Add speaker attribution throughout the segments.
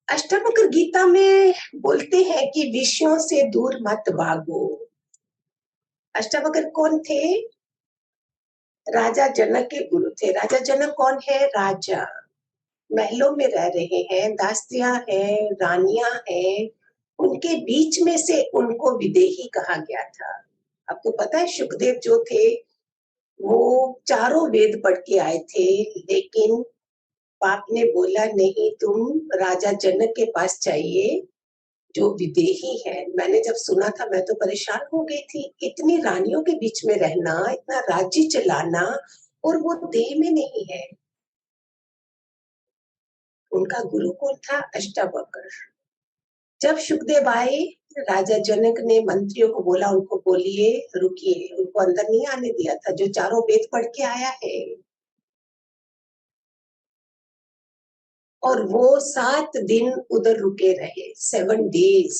Speaker 1: अष्टावक्र गीता में बोलते हैं कि विषयों से दूर मत भागो। अष्टावक्र कौन थे? राजा जनक के गुरु थे। राजा जनक कौन है? राजा। महलों में रह रहे हैं, दासियां हैं, रानियां हैं, उनके बीच में से उनको विदेही कहा गया था। आपको पता है शुकदेव जो थे वो चारों वेद पढ़ के आए थे, लेकिन पाप ने बोला नहीं, तुम राजा जनक के पास चाहिए जो विदेही है। मैंने जब सुना था मैं तो परेशान हो गई थी। इतनी रानियों के बीच में रहना, इतना राज्य चलाना, और वो देह में नहीं है। उनका गुरु कौन था? अष्टावक्र। जब शुकदेव आए, राजा जनक ने मंत्रियों को बोला, उनको बोलिए रुकिए, उनको अंदर नहीं आने दिया था जो चारों वेद पढ़ के आया है। और वो 7 दिन उधर रुके रहे, 7 डेज।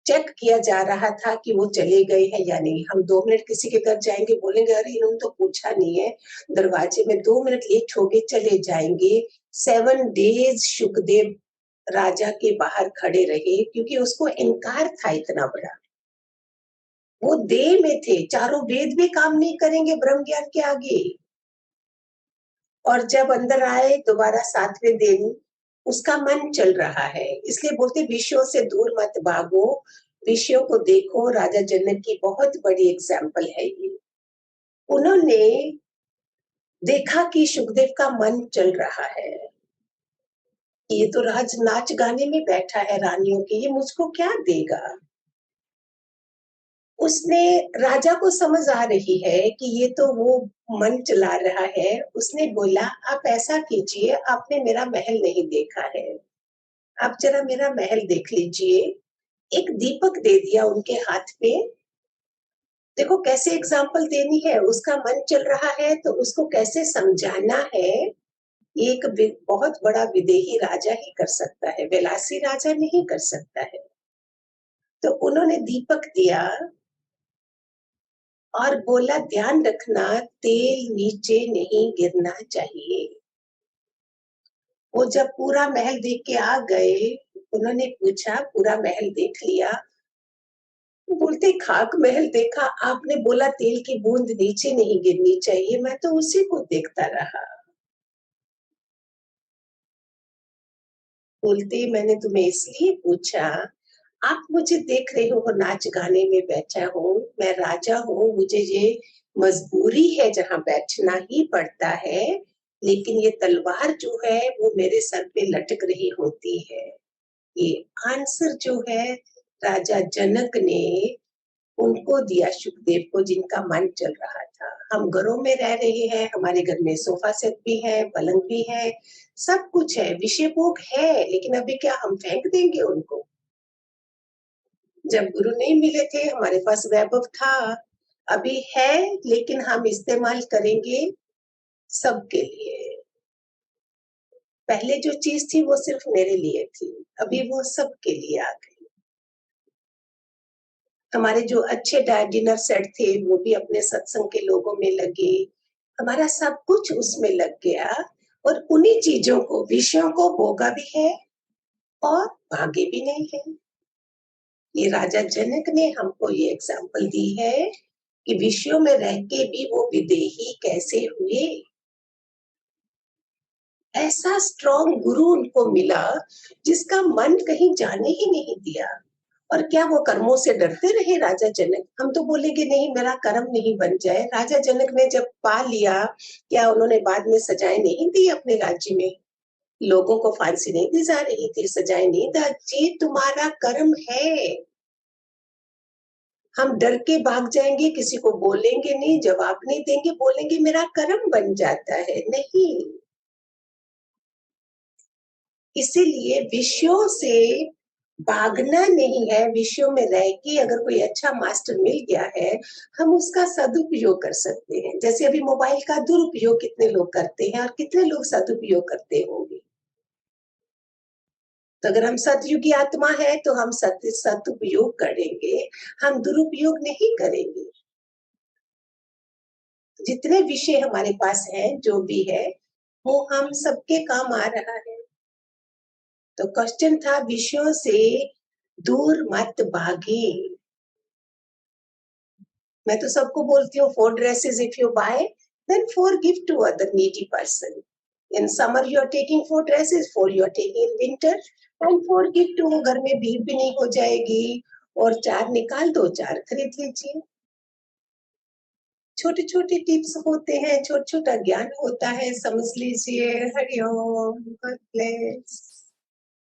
Speaker 1: चेक किया जा रहा था कि वो चले गए हैं या नहीं। हम 2 मिनट किसी के घर जाएंगे, बोलेंगे अरे इन्होंने तो पूछा नहीं है, दरवाजे में 2 मिनट लेट हो गए, चले जाएंगे। 7 डेज शुकदेव राजा के बाहर खड़े रहे, क्योंकि उसको इनकार था इतना बड़ा। वो देह में थे, चारों वेद भी काम नहीं करेंगे ब्रह्म ज्ञान के आगे। और जब अंदर आए दोबारा 7वें दिन, उसका मन चल रहा है। इसलिए बोलते विषयों से दूर मत भागो, विषयों को देखो। राजा जनक की बहुत बड़ी एग्जाम्पल है ये। उन्होंने देखा कि शुकदेव का मन चल रहा है, ये तो राज नाच गाने में बैठा है रानियों के, ये मुझको क्या देगा। उसने, राजा को समझ आ रही है कि ये तो वो मन चला रहा है। उसने बोला आप ऐसा कीजिए, आपने मेरा महल नहीं देखा है, आप जरा मेरा महल देख लीजिए। एक दीपक दे दिया उनके हाथ पे। देखो कैसे एग्जाम्पल देनी है, उसका मन चल रहा है तो उसको कैसे समझाना है। ये एक बहुत बड़ा विदेही राजा ही कर सकता है, विलासी राजा नहीं कर सकता है। तो उन्होंने दीपक दिया और बोला ध्यान रखना, तेल नीचे नहीं गिरना चाहिए। वो जब पूरा महल देख के आ गए, उन्होंने पूछा पूरा महल देख लिया? बोलते खाक महल देखा, आपने बोला तेल की बूंद नीचे नहीं गिरनी चाहिए, मैं तो उसी को देखता रहा। बोलते मैंने तुम्हें इसलिए पूछा, आप मुझे देख रहे हो नाच गाने में बैठा हूँ, मैं राजा हूँ, मुझे ये मजबूरी है जहाँ बैठना ही पड़ता है, लेकिन ये तलवार जो है वो मेरे सर पे लटक रही होती है। ये आंसर जो है राजा जनक ने उनको दिया, सुखदेव को, जिनका मन चल रहा था। हम घरों में रह रहे हैं, हमारे घर में सोफा सेट भी है, पलंग भी है, सब कुछ है, विषय भोग है, लेकिन अभी क्या हम फेंक देंगे उनको? जब गुरु नहीं मिले थे हमारे पास वैभव था, अभी है, लेकिन हम इस्तेमाल करेंगे सबके लिए। पहले जो चीज थी वो सिर्फ मेरे लिए थी, अभी वो सबके लिए आ गई। हमारे जो अच्छे डिनर सेट थे वो भी अपने सत्संग के लोगों में लगे, हमारा सब कुछ उसमें लग गया। और उन्हीं चीजों को, विषयों को भोगा भी है और भागे भी नहीं है। ये राजा जनक ने हमको ये एग्जाम्पल दी है कि विषयों में रह के भी वो विदेही कैसे हुए। ऐसा स्ट्रॉन्ग गुरु उनको मिला जिसका मन कहीं जाने ही नहीं दिया। और क्या वो कर्मों से डरते रहे राजा जनक? हम तो बोलेंगे नहीं मेरा कर्म नहीं बन जाए। राजा जनक ने जब पा लिया, क्या उन्होंने बाद में सजाएं नहीं दी अपने राज्य में? लोगों को फांसी नहीं दी जा रही थी, सजाएं नहीं दी? ये तुम्हारा कर्म है। हम डर के भाग जाएंगे, किसी को बोलेंगे नहीं, जवाब नहीं देंगे, बोलेंगे मेरा कर्म बन जाता है। नहीं, इसीलिए विषयों से भागना नहीं है। विषयों में रह के अगर कोई अच्छा मास्टर मिल गया है, हम उसका सदुपयोग कर सकते हैं। जैसे अभी मोबाइल का दुरुपयोग कितने लोग करते हैं और कितने लोग सदुपयोग करते होंगे। तो अगर हम सतयुगी आत्मा है तो हम सदुपयोग करेंगे, हम दुरुपयोग नहीं करेंगे। जितने विषय हमारे पास हैं, जो भी है, वो हम सबके काम आ रहा है। तो क्वेश्चन था विषयों से दूर मत भागे। मैं तो सबको बोलती हूँ 4 dresses if you buy, then 4 give to other needy person. In summer you are taking 4 dresses, 4 you are taking in winter, and 4 give to, घर में भीड़ भी नहीं हो जाएगी, और 4 निकाल दो, 4 खरीद लीजिए। छोटे-छोटे टिप्स होते हैं, छोटा-छोटा ज्ञान होता है, समझ लीजिए। हरि ओम, गॉड ब्लेस।